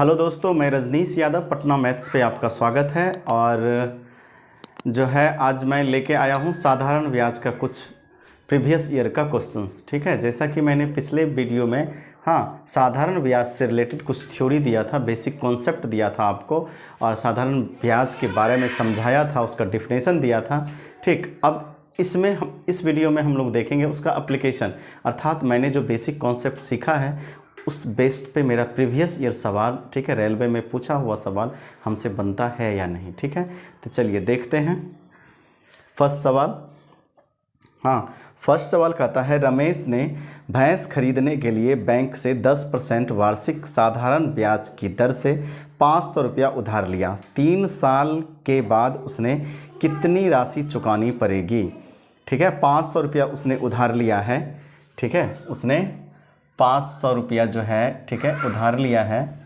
Hello दोस्तों, मैं Rajneesh Yadav, Patna maths पे आपका स्वागत है। और जो है आज मैं लेके आया हूँ साधारण ब्याज का कुछ प्रीवियस ईयर का क्वेश्चंस। ठीक है, जैसा कि मैंने पिछले वीडियो में साधारण ब्याज से रिलेटेड कुछ थ्योरी दिया था, बेसिक कॉन्सेप्ट दिया था आपको, और साधारण ब्याज के बारे में समझाया था, उसका डिफिनेशन दिया था। ठीक, अब इसमें हम इस वीडियो में हम लोग देखेंगे उसका एप्लीकेशन, अर्थात मैंने जो बेसिक कॉन्सेप्ट सीखा है उस बेस्ड पे मेरा प्रीवियस ईयर सवाल, ठीक है, रेलवे में पूछा हुआ सवाल हमसे बनता है या नहीं। ठीक है, तो चलिए देखते हैं फर्स्ट सवाल। फर्स्ट सवाल कहता है, रमेश ने भैंस खरीदने के लिए बैंक से 10% वार्षिक साधारण ब्याज की दर से 500 रुपया उधार लिया। 3 साल के बाद उसने कितनी राशि चुकानी पड़ेगी? ठीक है, 500 रुपया उसने उधार लिया है। ठीक है, उसने 500 रुपया जो है, ठीक है, उधार लिया है।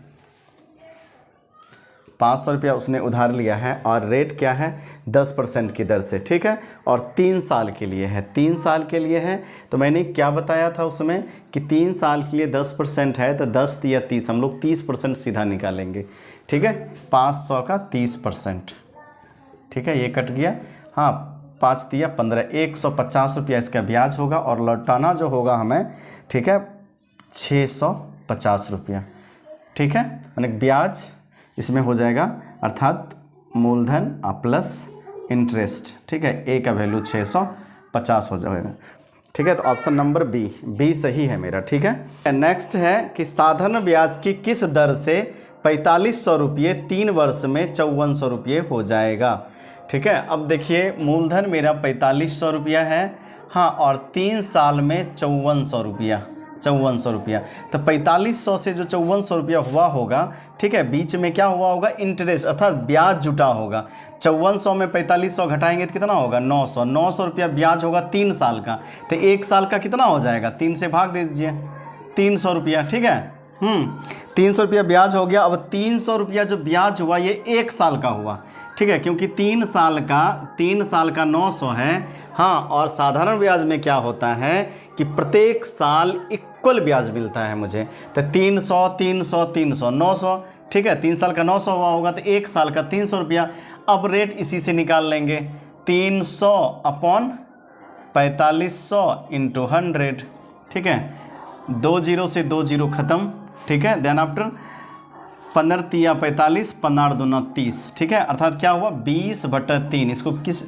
500 रुपया उसने उधार लिया है और रेट क्या है? 10% की दर से। ठीक है, और 3 साल के लिए है। 3 साल के लिए है तो मैंने क्या बताया था उसमें कि 3 साल के लिए 10% है तो 10 या 30, हम लोग 30% सीधा निकालेंगे। ठीक है, 500 का 30%। ठीक है, ये कट गया। 5 दिया 15, 150 रुपया इसका ब्याज होगा और लौटाना जो होगा हमें, ठीक है, 650 रुपया। ठीक है, यानी ब्याज इसमें हो जाएगा, अर्थात मूलधन प्लस इंटरेस्ट। ठीक है, ए का वैल्यू 650 हो जाएगा। ठीक है, तो ऑप्शन नंबर बी सही है मेरा। ठीक है, नेक्स्ट है कि साधारण ब्याज की किस दर से 4500 रुपये 3 वर्ष में 5400 रुपये हो जाएगा? ठीक है, अब देखिए मूलधन मेरा 4500 रुपया है, और 3 साल में 5400 रुपया। तो 4500 से जो 5400 रुपया हुआ होगा, ठीक है, बीच में क्या हुआ होगा? इंटरेस्ट, अर्थात ब्याज जुटा होगा। 5400 में 4500 घटाएंगे तो कितना होगा? 900 रुपया ब्याज होगा 3 साल का। तो 1 साल का कितना हो जाएगा? 3 से भाग दे दीजिए, 300 रुपया। ठीक है, 300 रुपया ब्याज हो गया। अब 300 रुपया जो ब्याज हुआ ये 1 साल का हुआ। ठीक है, क्योंकि 3 साल का 900 है। और साधारण ब्याज में क्या होता है कि प्रत्येक साल इक्वल ब्याज मिलता है मुझे। तो 300 300 300 900। ठीक है, 3 साल का 900 हुआ होगा तो 1 साल का 300 रुपया। अब रेट इसी से निकाल लेंगे, 300 अपॉन 4500 इंटू 100। ठीक है, 2 जीरो से 2 जीरो ख़त्म। ठीक है, देन आफ्टर 15 तिया 45, 15 दूना 30। ठीक है, अर्थात क्या हुआ? 20/3। इसको किस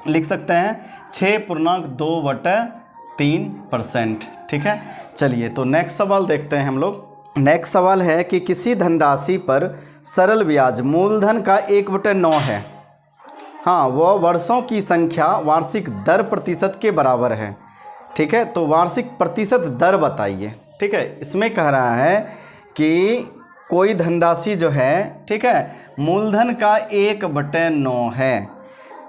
लिख सकते हैं? 6.2/3%। ठीक है, चलिए तो नेक्स्ट सवाल देखते हैं हम लोग। नेक्स्ट सवाल है कि किसी धनराशि पर सरल ब्याज मूलधन का 1/9 है। वह वर्षों की संख्या वार्षिक दर प्रतिशत के बराबर है। ठीक है, तो वार्षिक प्रतिशत दर बताइए। ठीक है, इसमें कह रहा है कि कोई धनराशि जो है, ठीक है, मूलधन का 1/9 है।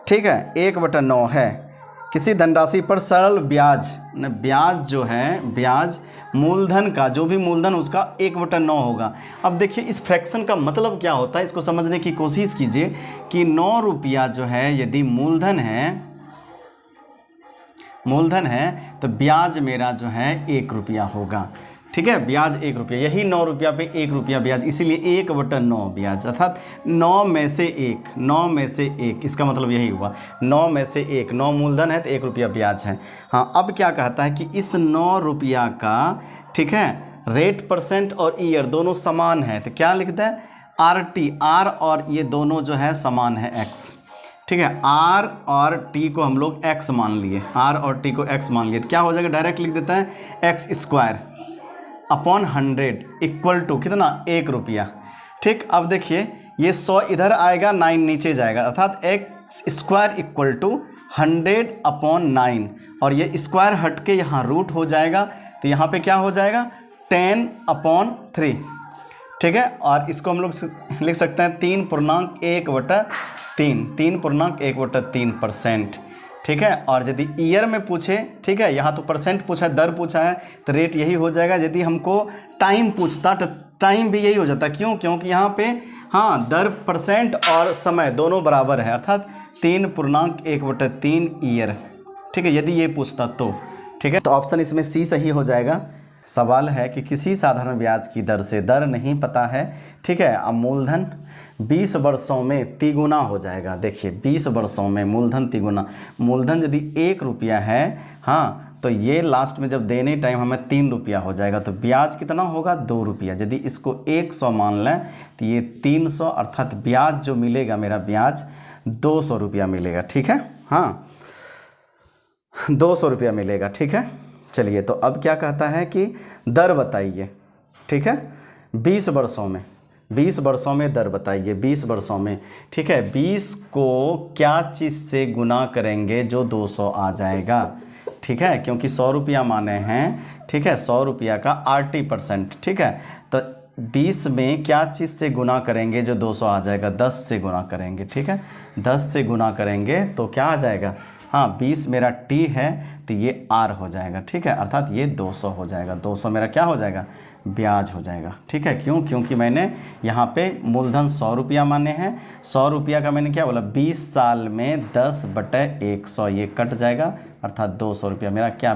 ठीक है, 1/9 है। किसी धनराशि पर सरल ब्याज जो है, ब्याज मूलधन का, जो भी मूलधन उसका 1/9 होगा। अब देखिए इस फ्रैक्शन का मतलब क्या होता है, इसको समझने की कोशिश कीजिए कि 9 रुपया जो है यदि मूलधन है तो ब्याज मेरा जो है 1 रुपया होगा। ठीक है, ब्याज 1 रुपया, यही 9 रुपया पे 1 रुपया ब्याज, इसीलिए 1/9 ब्याज, अर्थात 9 में से 1, इसका मतलब यही हुआ। 9 में से 1, 9 मूलधन है तो 1 रुपया ब्याज है। अब क्या कहता है कि इस 9 रुपया का, ठीक है, रेट परसेंट और ईयर दोनों समान है, तो क्या लिखते हैं? RT, R और ये दोनों जो है समान है X। ठीक है, R और T को हम लोग X मान लिए, R और T को X मान लिए, तो क्या हो जाएगा? डायरेक्ट लिख देता है x² अपॉन 100 इक्वल टू कितना? 1 रुपया। ठीक, अब देखिए ये 100 इधर आएगा, 9 नीचे जाएगा, अर्थात x² इक्वल टू 100 अपॉन 9, और ये स्क्वायर हट के यहाँ रूट हो जाएगा, तो यहाँ पे क्या हो जाएगा? 10/3। ठीक है, और इसको हम लोग लिख सकते हैं 3.1/3%। ठीक है, और यदि ईयर में पूछे, ठीक है, यहाँ तो परसेंट पूछा है, दर पूछा है, तो रेट यही हो जाएगा। यदि हमको टाइम पूछता तो टाइम भी यही हो जाता। क्यों? क्योंकि यहाँ पे दर, परसेंट और समय दोनों बराबर है, अर्थात 3.1/3 ईयर। ठीक है, यदि ये पूछता तो। ठीक है, तो ऑप्शन इसमें सी सही हो जाएगा। सवाल है कि किसी साधारण ब्याज की दर से, दर नहीं पता है, ठीक है। अब मूलधन 20 वर्षों में तिगुना हो जाएगा। देखिए 20 वर्षों में मूलधन तिगुना, मूलधन यदि 1 रुपया है, हाँ, तो ये लास्ट में जब देने टाइम हमें 3 रुपया हो जाएगा, तो ब्याज कितना होगा 2 रुपया। यदि इसको 100 मान लें तो ये 300, अर्थात ब्याज जो मिलेगा मेरा ब्याज 200 रुपया मिलेगा, ठीक है। हाँ 200 रुपया मिलेगा, ठीक है। चलिए तो अब क्या कहता है कि दर बताइए, ठीक है, 20 वर्षों में, 20 वर्षों में दर बताइए, 20 वर्षों में, ठीक है। 20 को क्या चीज़ से गुना करेंगे जो 200 आ जाएगा, ठीक है, क्योंकि 100 रुपया माने हैं, ठीक है, 100 रुपया का 80%, ठीक है। तो 20 में क्या चीज़ से गुना करेंगे जो 200 आ जाएगा, 10 से गुना करेंगे, ठीक है, 10 से गुना करेंगे तो क्या आ जाएगा, हाँ 20 मेरा टी है तो ये आर हो जाएगा, ठीक है, अर्थात ये 200 हो जाएगा। 200 मेरा क्या हो जाएगा, ब्याज हो जाएगा, ठीक है। क्यों, क्योंकि मैंने यहाँ पे मूलधन 100 रुपया माने हैं, 100 रुपया का मैंने क्या बोला, 20 साल में 10/100 ये कट जाएगा, अर्थात 200 रुपया मेरा क्या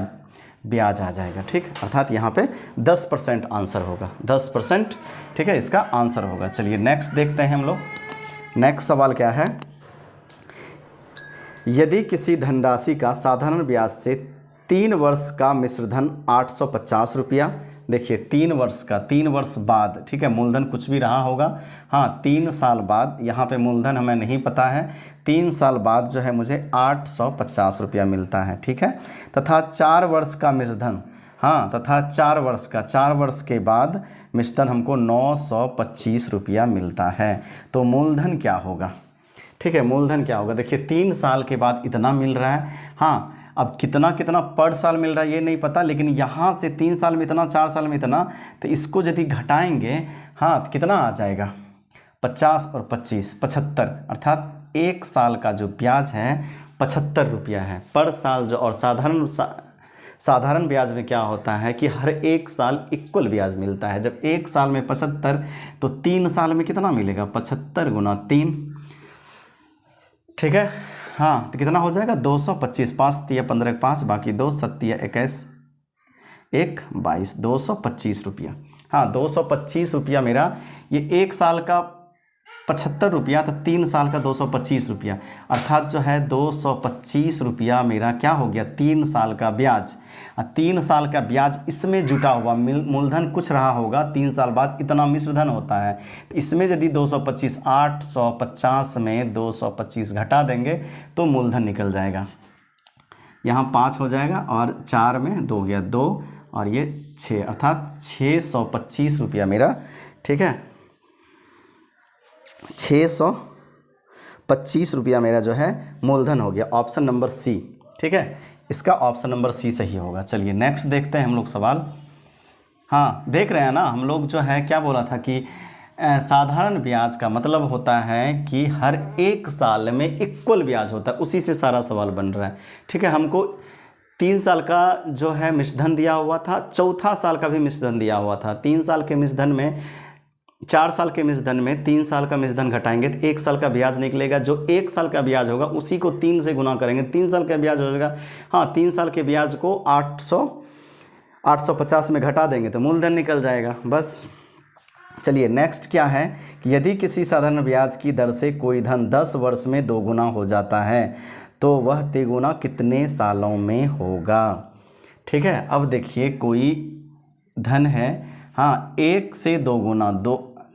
ब्याज आ जाएगा, ठीक, अर्थात यहाँ पे 10% आंसर होगा, 10%, ठीक है, इसका आंसर होगा। चलिए नेक्स्ट देखते हैं हम लोग। नेक्स्ट सवाल क्या है, यदि किसी धनराशि का साधारण ब्याज से 3 वर्ष का मिश्रधन 850 रुपया, देखिए 3 वर्ष का, 3 वर्ष बाद, ठीक है, मूलधन कुछ भी रहा होगा, हाँ 3 साल बाद, यहाँ पे मूलधन हमें नहीं पता है, 3 साल बाद जो है मुझे 850 रुपया मिलता है, ठीक है, तथा 4 वर्ष का मिश्रधन, हाँ, तथा 4 वर्ष का, 4 वर्ष के बाद मिश्रधन हमको 925 रुपया मिलता है। तो मूलधन क्या होगा, ठीक है, मूलधन क्या होगा। देखिए 3 साल के बाद इतना मिल रहा है, हाँ, अब कितना कितना पर साल मिल रहा है ये नहीं पता, लेकिन यहाँ से 3 साल में इतना, 4 साल में इतना, तो इसको यदि घटाएंगे, हाँ, तो कितना आ जाएगा, 50 और 25 75, अर्थात 1 साल का जो ब्याज है 75 रुपया है पर साल जो। और साधारण ब्याज में क्या होता है कि हर 1 साल इक्वल ब्याज मिलता है। जब 1 साल में 75 तो 3 साल में कितना मिलेगा, 75 गुना 3, ठीक है, हाँ, तो कितना हो जाएगा 225, 5 तिया 15 5, बाकी 2 7 21 1 22, 225 रुपया, हाँ 225 रुपया मेरा, ये 1 साल का 75 रुपया, तो 3 साल का 225 रुपया, अर्थात जो है 225 रुपया मेरा क्या हो गया, 3 साल का ब्याज। 3 साल का ब्याज इसमें जुटा हुआ, मूलधन कुछ रहा होगा, 3 साल बाद इतना मिश्रधन होता है, तो इसमें यदि 225, 850 में 225 घटा देंगे तो मूलधन निकल जाएगा, यहाँ 5 हो जाएगा और 4 में 2 गया 2 और ये 6, अर्थात 625 रुपया मेरा, ठीक है, 625 रुपया मेरा जो है मूलधन हो गया। ऑप्शन नंबर सी, ठीक है, इसका ऑप्शन नंबर सी सही होगा। चलिए नेक्स्ट देखते हैं हम लोग सवाल। हाँ देख रहे हैं ना, हम लोग जो है क्या बोला था कि साधारण ब्याज का मतलब होता है कि हर 1 साल में इक्वल ब्याज होता है, उसी से सारा सवाल बन रहा है, ठीक है। हमको 3 साल का जो है मिश्रधन दिया हुआ था, चौथा साल का भी मिश्रधन दिया हुआ था। 3 साल के मिश्रधन में, 4 साल के मिश्रधन में 3 साल का मिश्रधन घटाएंगे तो 1 साल का ब्याज निकलेगा, जो 1 साल का ब्याज होगा उसी को 3 से गुना करेंगे, 3 साल का ब्याज हो जाएगा, हाँ 3 साल के ब्याज को 850 में घटा देंगे तो मूलधन निकल जाएगा, बस। चलिए नेक्स्ट क्या है कि यदि किसी साधारण ब्याज की दर से कोई धन 10 वर्ष में 2 गुना हो जाता है तो वह तिगुना कितने सालों में होगा, ठीक है। अब देखिए कोई धन है, हाँ 1 से 2 गुना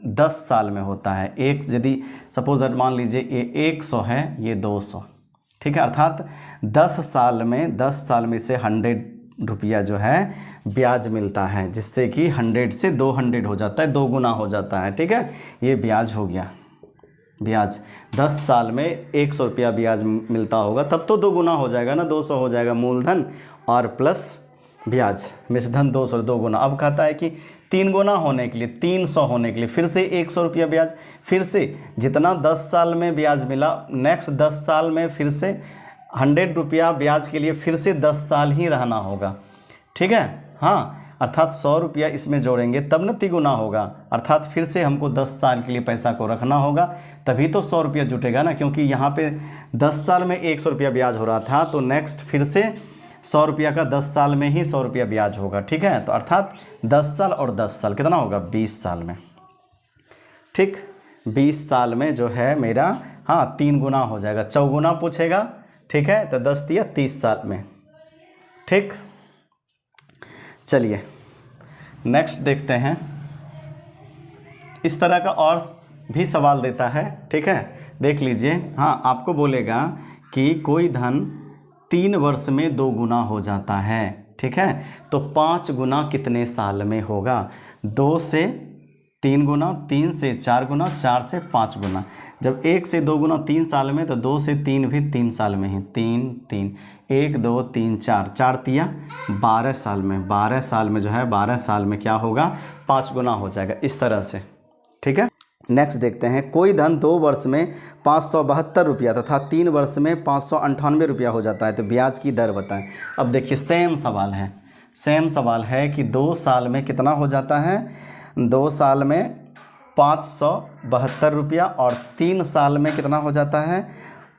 10 साल में होता है। एक यदि सपोज दैट मान लीजिए ये 100 है, ये 200, ठीक है, अर्थात 10 साल में, 10 साल में से 100 रुपया जो है ब्याज मिलता है, जिससे कि 100 से 200 हो जाता है, 2 गुना हो जाता है, ठीक है, ये ब्याज हो गया। ब्याज 10 साल में 100 रुपया ब्याज मिलता होगा, तब तो 2 गुना हो जाएगा ना, 200 हो जाएगा मूलधन और प्लस ब्याज, मिश्रधन 200, 2 गुना। अब कहता है कि 3 गुना होने के लिए, 300 होने के लिए फिर से 100 रुपया ब्याज, फिर से जितना 10 साल में ब्याज मिला, नेक्स्ट 10 साल में फिर से 100 रुपया ब्याज के लिए फिर से 10 साल ही रहना होगा, ठीक है, हाँ, अर्थात 100 रुपया इसमें जोड़ेंगे तब न तिगुना होगा, अर्थात फिर से हमको 10 साल के लिए पैसा को रखना होगा, तभी तो 100 रुपया जुटेगा ना, क्योंकि यहाँ पे 10 साल में 100 रुपया ब्याज हो रहा था, तो नेक्स्ट फिर से 100 रुपया का 10 साल में ही 100 रुपया ब्याज होगा, ठीक है। तो अर्थात 10 साल और 10 साल कितना होगा, 20 साल में, ठीक। 20 साल में जो है मेरा, हाँ, 3 गुना हो जाएगा, चौगुना पूछेगा, ठीक है। तो 10 दिया 30 साल में, ठीक। चलिए नेक्स्ट देखते हैं। इस तरह का और भी सवाल देता है, ठीक है, देख लीजिए। हाँ, आपको बोलेगा कि कोई धन 3 वर्ष में 2 गुना हो जाता है, ठीक है। तो 5 गुना कितने साल में होगा? 2 से 3 गुना, 3 से 4 गुना, 4 से 5 गुना। जब 1 से 2 गुना 3 साल में, तो 2 से 3 भी 3 साल में ही, 3 3 1 2 3 4, 4 तिया 12 साल में, 12 साल में जो है 12 साल में क्या होगा, 5 गुना हो जाएगा, इस तरह से, ठीक है। नेक्स्ट देखते हैं। कोई धन 2 वर्ष में 572 रुपया तथा 3 वर्ष में 598 रुपया हो जाता है, तो ब्याज की दर बताएं। अब देखिए सेम सवाल है, सेम सवाल है कि 2 साल में कितना हो जाता है, 2 साल में 572 रुपया और 3 साल में कितना हो जाता है,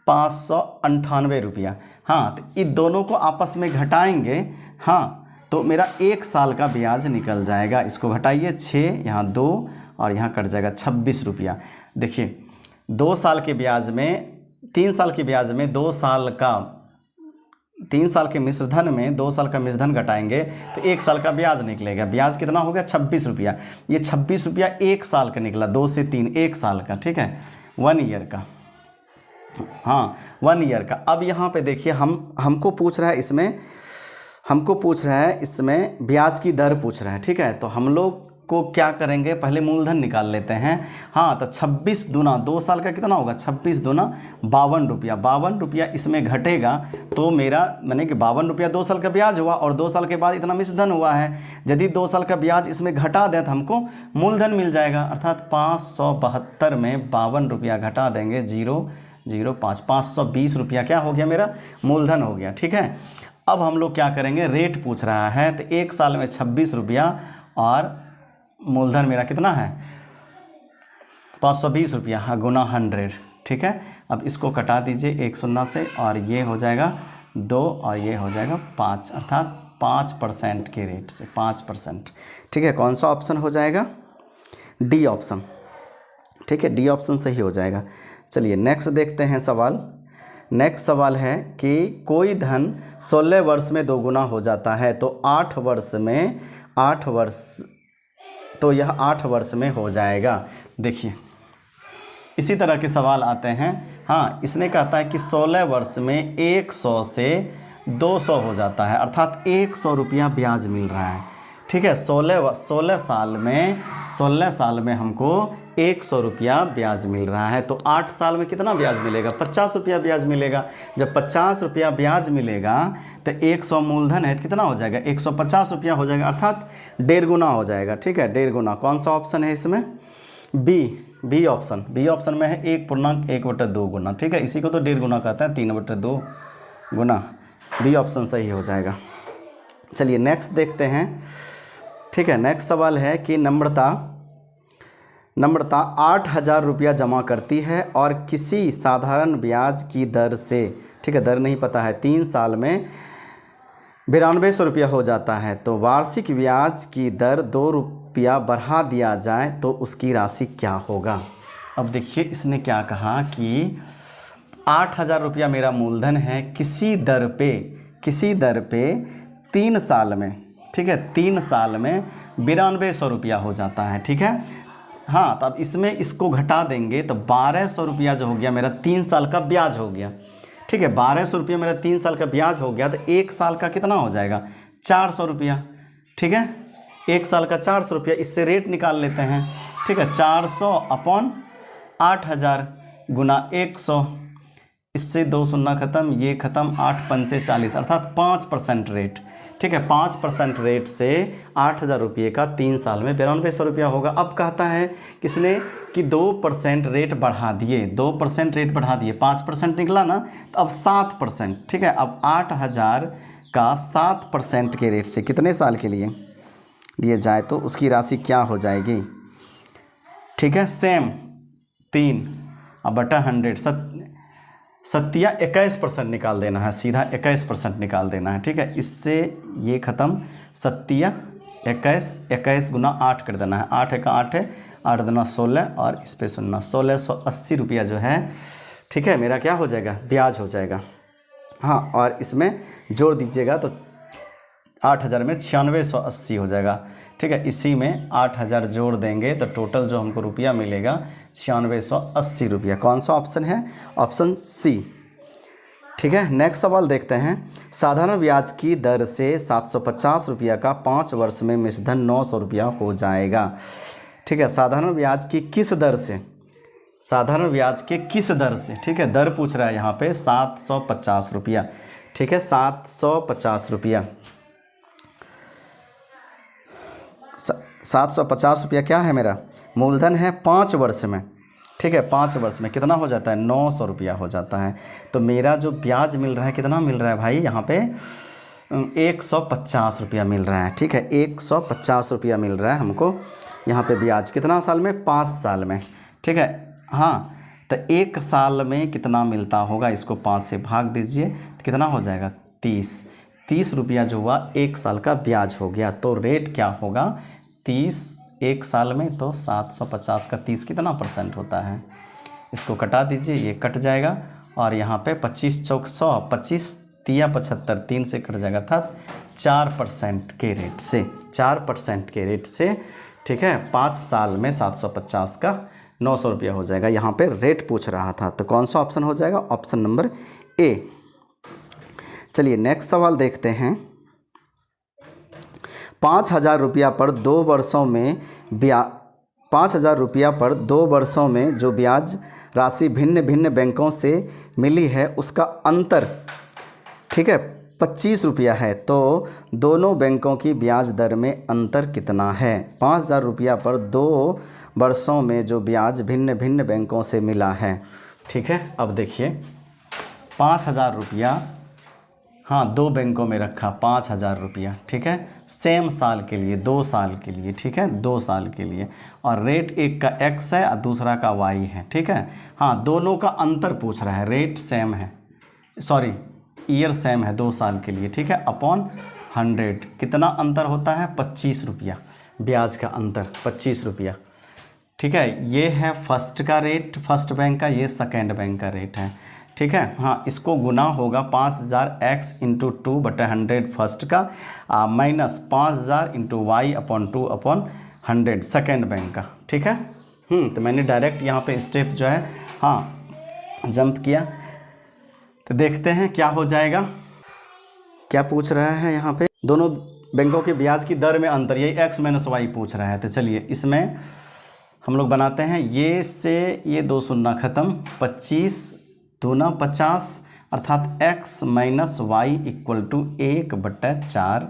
598 रुपया। हाँ, तो इन दोनों को आपस में घटाएंगे, हाँ, तो मेरा 1 साल का ब्याज निकल जाएगा। इसको घटाइए, 6 यहाँ 2 और यहाँ कट जाएगा 26 रुपया। देखिए 2 साल के ब्याज में, 3 साल के ब्याज में 2 साल का, 3 साल के मिश्रधन में 2 साल का मिश्रधन घटाएंगे तो 1 साल का ब्याज निकलेगा। ब्याज कितना हो गया, 26 रुपया। ये 26 रुपया 1 साल का निकला, 2 से 3 1 साल का, ठीक है, 1 ईयर का, हाँ 1 ईयर का। अब यहाँ पे देखिए हमको पूछ रहा है इसमें, हमको पूछ रहा है इसमें ब्याज की दर पूछ रहा है, ठीक है। तो हम लोग को क्या करेंगे, पहले मूलधन निकाल लेते हैं। हाँ, तो 26 दूना 2 साल का कितना होगा, 26 दूना 52 रुपया, 52 रुपया इसमें घटेगा तो मेरा मैंने कि 52 रुपया 2 साल का ब्याज हुआ और 2 साल के बाद इतना मिश्रधन हुआ है। यदि 2 साल का ब्याज इसमें घटा दें तो हमको मूलधन मिल जाएगा, अर्थात 572 में 52 रुपया घटा देंगे, 005, 520 रुपया क्या हो गया, मेरा मूलधन हो गया, ठीक है। अब हम लोग क्या करेंगे, रेट पूछ रहा है, तो 1 साल में 26 रुपया और मूलधन मेरा कितना है, 520 रुपया, हाँ, गुना 100, ठीक है। अब इसको कटा दीजिए 1 शून्य से और ये हो जाएगा 2 और ये हो जाएगा 5, अर्थात 5% के रेट से 5%, ठीक है। कौन सा ऑप्शन हो जाएगा, डी ऑप्शन, ठीक है, डी ऑप्शन सही हो जाएगा। चलिए नेक्स्ट देखते हैं सवाल। नेक्स्ट सवाल है कि कोई धन 16 वर्ष में 2 गुना हो जाता है, तो 8 वर्ष में 8 वर्ष, तो यह 8 वर्ष में हो जाएगा। देखिए इसी तरह के सवाल आते हैं। हाँ, इसने कहता है कि 16 वर्ष में 100 से 200 हो जाता है, अर्थात 100 रुपया ब्याज मिल रहा है, ठीक है। 16 साल में हमको 100 रुपया ब्याज मिल रहा है, तो 8 साल में कितना ब्याज मिलेगा, 50 रुपया ब्याज मिलेगा। जब 50 रुपया ब्याज मिलेगा तो 100 मूलधन है, तो कितना हो जाएगा, 150 रुपया हो जाएगा, अर्थात 1.5 गुना हो जाएगा, ठीक है, 1.5 गुना। कौन सा ऑप्शन है इसमें, बी ऑप्शन, बी ऑप्शन में है 1.1/2 गुना, ठीक है। इसी को तो 1.5 गुना कहते हैं, 3/2 गुना, बी ऑप्शन सही हो जाएगा। चलिए नेक्स्ट देखते हैं, ठीक है। नेक्स्ट सवाल है कि नम्रता 8,000 रुपया जमा करती है और किसी साधारण ब्याज की दर से, ठीक है, दर नहीं पता है, 3 साल में 9200 रुपया हो जाता है, तो वार्षिक ब्याज की दर 2 रुपया बढ़ा दिया जाए तो उसकी राशि क्या होगा। अब देखिए इसने क्या कहा कि 8,000 रुपया मेरा मूलधन है, किसी दर पे 3 साल में, ठीक है, 3 साल में 9200 रुपया हो जाता है, ठीक है। हाँ, तो अब इसमें इसको घटा देंगे तो 1200 रुपया जो हो गया मेरा 3 साल का ब्याज हो गया, ठीक है। 1200 रुपया मेरा 3 साल का ब्याज हो गया, तो 1 साल का कितना हो जाएगा, 400 रुपया, ठीक है। 1 साल का 400 रुपया, इससे रेट निकाल लेते हैं, ठीक है। 400 अपॉन 8,000 गुना 100, इससे 2 शून्य खत्म, ये खत्म, 8 पंचे 40, अर्थात 5% रेट, ठीक है। 5% रेट से 8,000 रुपये का 3 साल में 9200 रुपया होगा। अब कहता है किसने कि 2% रेट बढ़ा दिए, 2% रेट बढ़ा दिए, 5% निकला ना, तो अब 7%, ठीक है। अब 8,000 का 7% के रेट से कितने साल के लिए दिए जाए तो उसकी राशि क्या हो जाएगी, ठीक है। सेम 3 अब बटा 100, सत्या 21% निकाल देना है, सीधा 21% निकाल देना है। ठीक है, इससे ये ख़त्म, सत्या 21 गुना 8 कर देना है, 8 का 8 है, 8 दूना 16 और इस पे 0, 1680 रुपया जो है, ठीक है, मेरा क्या हो जाएगा, ब्याज हो जाएगा। हाँ, और इसमें जोड़ दीजिएगा तो 8000 में 9680 हो जाएगा। ठीक है, इसी में 8000 जोड़ देंगे तो टोटल जो हमको रुपया मिलेगा 9680 रुपया। कौन सा ऑप्शन है, ऑप्शन सी। ठीक है, नेक्स्ट सवाल देखते हैं। साधारण ब्याज की दर से 750 रुपया का 5 वर्ष में मिश्रधन 900 रुपया हो जाएगा। ठीक है, साधारण ब्याज की किस दर से, साधारण ब्याज के किस दर से, ठीक है, दर पूछ रहा है यहाँ पे 750 रुपया। ठीक है, 750 रुपया, 750 रुपया क्या है, मेरा मूलधन है 5 वर्ष में। ठीक है, 5 वर्ष में कितना हो जाता है, 900 रुपया हो जाता है। तो मेरा जो ब्याज मिल रहा है कितना मिल रहा है भाई, यहाँ पे 150 रुपया मिल रहा है। ठीक है, 150 रुपया मिल रहा है हमको यहाँ पे ब्याज, कितना साल में, 5 साल में। ठीक है, हाँ, तो 1 साल में कितना मिलता होगा, इसको 5 से भाग दीजिए तो कितना हो जाएगा, 30 रुपया जो हुआ 1 साल का ब्याज हो गया। तो रेट क्या होगा, 30 1 साल में, तो 750 का 30 कितना % होता है, इसको कटा दीजिए, ये कट जाएगा और यहाँ पे 25 चौक 100, 25 तिया 75, 3 से कट जाएगा, अर्थात 4% के रेट से, 4% के रेट से। ठीक है, 5 साल में 750 का 900 रुपया हो जाएगा। यहाँ पे रेट पूछ रहा था, तो कौन सा ऑप्शन हो जाएगा, ऑप्शन नंबर ए। चलिए नेक्स्ट सवाल देखते हैं। 5000 रुपया पर 2 वर्षों में 5000 रुपया पर 2 वर्षों में जो ब्याज राशि भिन्न भिन्न बैंकों से मिली है उसका अंतर, ठीक है, 25 रुपया है। तो दोनों बैंकों की ब्याज दर में अंतर कितना है। 5000 रुपया पर 2 वर्षों में जो ब्याज भिन्न भिन्न बैंकों से मिला है। ठीक है, अब देखिए 5000 रुपया, हाँ, 2 बैंकों में रखा 5000 रुपया। ठीक है, सेम साल के लिए, 2 साल के लिए। ठीक है, 2 साल के लिए, और रेट एक का x है और दूसरा का y है। ठीक है, हाँ, दोनों का अंतर पूछ रहा है, रेट सेम है, सॉरी ईयर सेम है 2 साल के लिए। ठीक है, अपॉन 100 कितना अंतर होता है, 25 रुपया, ब्याज का अंतर 25 रुपया। ठीक है, ये है फर्स्ट का रेट, फर्स्ट बैंक का, ये सेकेंड बैंक का रेट है। ठीक है, हाँ, इसको गुना होगा 5000 x इंटू 2/100 फर्स्ट का, minus 5000 into y upon 2/100 second bank का। ठीक है, तो मैंने डायरेक्ट यहाँ पे स्टेप जो है, हाँ, जंप किया। तो देखते हैं क्या हो जाएगा, क्या पूछ रहा है यहाँ पे, दोनों बैंकों के ब्याज की दर में अंतर, यही x माइनस वाई पूछ रहा है। तो चलिए इसमें हम लोग बनाते हैं, ये से ये 2 शून्य ख़त्म, 25 दूना 50, अर्थात x minus y equal to 1/4।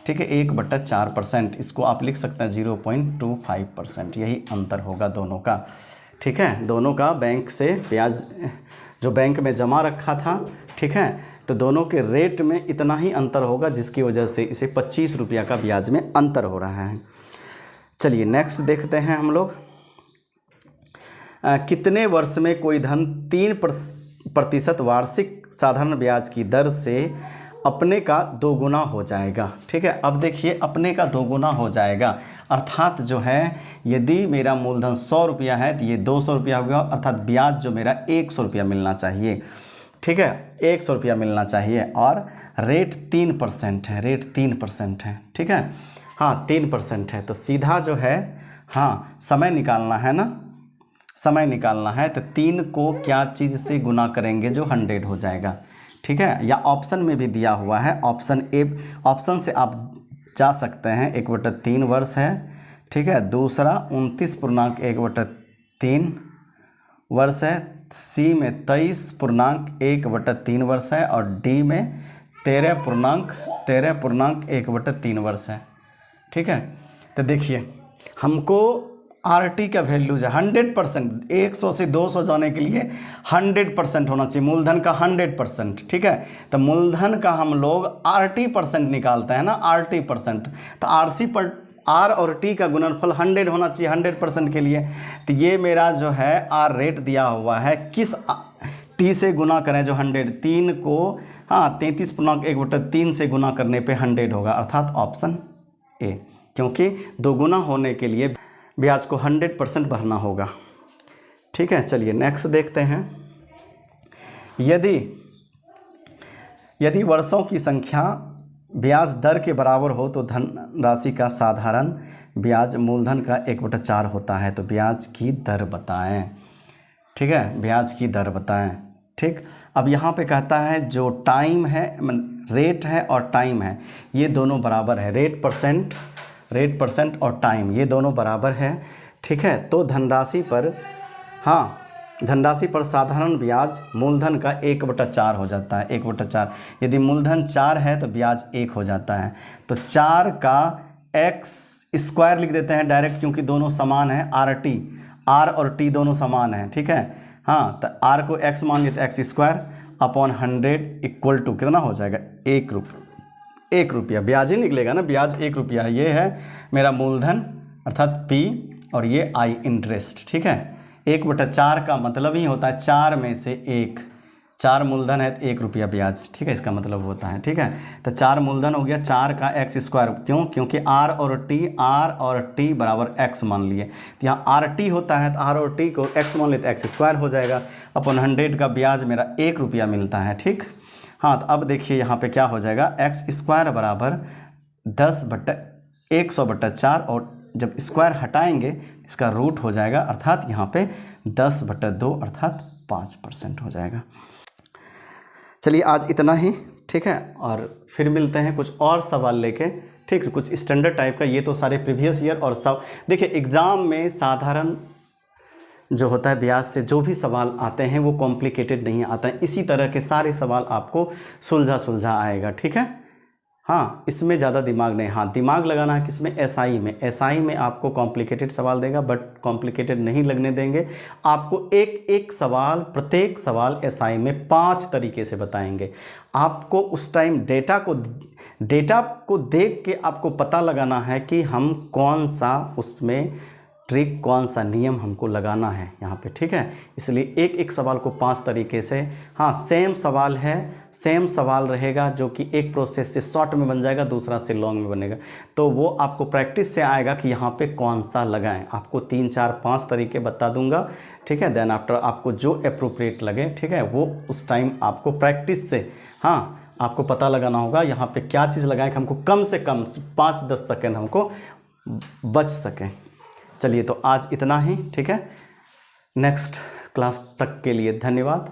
ठीक है, 1/4%, इसको आप लिख सकते हैं 0.25%, यही अंतर होगा दोनों का। ठीक है, दोनों का बैंक से ब्याज जो बैंक में जमा रखा था, ठीक है, तो दोनों के रेट में इतना ही अंतर होगा, जिसकी वजह से इसे 25 रुपया का ब्याज में अंतर हो रहा है। चलिए नेक्स्ट देखते हैं हम लोग। कितने वर्ष में कोई धन 3% वार्षिक साधारण ब्याज की दर से अपने का 2 गुना हो जाएगा। ठीक है, अब देखिए अपने का 2 गुना हो जाएगा, अर्थात जो है यदि मेरा मूलधन 100 रुपया है तो ये 200 रुपया होगा, अर्थात ब्याज जो मेरा 100 रुपया मिलना चाहिए। ठीक है, 100 रुपया मिलना चाहिए, और रेट 3% है, रेट 3% है। ठीक है, हाँ, 3% है। तो सीधा जो है, हाँ, समय निकालना है ना, समय निकालना है, तो 3 को क्या चीज़ से गुना करेंगे जो 100 हो जाएगा। ठीक है, या ऑप्शन में भी दिया हुआ है, ऑप्शन ए, ऑप्शन से आप जा सकते हैं, 1/3 वर्ष है। ठीक है, दूसरा 29.1/3 वर्ष है, सी में 23.1/3 वर्ष है, और डी में 13.1/3 वर्ष है। ठीक है, तो देखिए हमको आरटी का वैल्यू जो 100%, 100 से 200 जाने के लिए 100% होना चाहिए, मूलधन का 100%। ठीक है, तो मूलधन का हम लोग RT% निकालते हैं ना, RT%, तो आर और टी का गुणनफल 100 होना चाहिए 100% के लिए। तो ये मेरा जो है आर रेट दिया हुआ है, टी से गुना करें जो 100, 3 को 33/1/3 से गुना करने पे 100 होगा, अर्थात ऑप्शन ए, क्योंकि दोगुना होने के लिए ब्याज को 100% भरना होगा। ठीक है, चलिए नेक्स्ट देखते हैं। यदि वर्षों की संख्या ब्याज दर के बराबर हो तो धनराशि का साधारण ब्याज मूलधन का 1/4 होता है। तो ब्याज की दर बताएं। ठीक है, ब्याज की दर बताएं। ठीक, अब यहाँ पे कहता है जो टाइम है, रेट है और टाइम है, ये दोनों बराबर है। रेट परसेंट और टाइम ये दोनों बराबर है। ठीक है, तो धनराशि पर साधारण ब्याज मूलधन का 1/4 हो जाता है। 1/4, यदि मूलधन 4 है तो ब्याज 1 हो जाता है। तो 4 का x² लिख देते हैं डायरेक्ट, क्योंकि दोनों समान है। r और t दोनों समान है। ठीक है, हाँ, तो r को x मान लिए तो x² अपॉन 100 इक्वल टू कितना हो जाएगा, 1 रुपया। ब्याज ही निकलेगा ना, ब्याज 1 रुपया। ये है मेरा मूलधन अर्थात p, और ये i इंटरेस्ट। ठीक है, 1/4 का मतलब ही होता है 4 में से 1। 4 मूलधन है तो 1 रुपया ब्याज। ठीक है, इसका मतलब होता है। ठीक है, तो 4 मूलधन हो गया, 4 का x²। क्यों? क्योंकि r और t बराबर x मान लिए, तो यहाँ RT होता है तो r और t को x मान लिए तो x² हो जाएगा। अपन 100 का ब्याज मेरा 1 रुपया मिलता है। ठीक, हाँ, तो अब देखिए यहाँ पे क्या हो जाएगा, x² बराबर 100/4, और जब स्क्वायर हटाएंगे इसका रूट हो जाएगा, अर्थात यहाँ पे 10/2 अर्थात 5% हो जाएगा। चलिए आज इतना ही। ठीक है, और फिर मिलते हैं कुछ और सवाल लेके। ठीक, कुछ स्टैंडर्ड टाइप का। ये तो सारे प्रीवियस ईयर और सब देखिए, एग्ज़ाम में साधारण जो होता है ब्याज से जो भी सवाल आते हैं वो कॉम्प्लिकेटेड नहीं आता है। इसी तरह के सारे सवाल आपको सुलझा आएगा। ठीक है, हाँ, इसमें ज़्यादा दिमाग नहीं। हाँ, दिमाग लगाना है किसमें, एसआई में। एसआई में आपको कॉम्प्लिकेटेड सवाल देगा, बट कॉम्प्लिकेटेड नहीं लगने देंगे। आपको एक सवाल, प्रत्येक सवाल एसआई में 5 तरीके से बताएंगे। आपको उस टाइम डेटा को देख के आपको पता लगाना है कि हम कौन सा उसमें ट्रिक, कौन सा नियम हमको लगाना है यहाँ पे। ठीक है, इसलिए एक सवाल को 5 तरीके से, हाँ, सेम सवाल रहेगा, जो कि एक प्रोसेस से शॉर्ट में बन जाएगा, दूसरा से लॉन्ग में बनेगा। तो वो आपको प्रैक्टिस से आएगा कि यहाँ पे कौन सा लगाएं। आपको 3, 4, 5 तरीके बता दूंगा। ठीक है, देन आफ्टर आपको जो अप्रोप्रिएट लगे, ठीक है, वो उस टाइम आपको प्रैक्टिस से, हाँ, आपको पता लगाना होगा यहाँ पे क्या चीज़ लगाएं कि हमको कम से कम 5-10 सेकेंड हमको बच सकें। चलिए, तो आज इतना ही। ठीक है, नेक्स्ट क्लास तक के लिए धन्यवाद।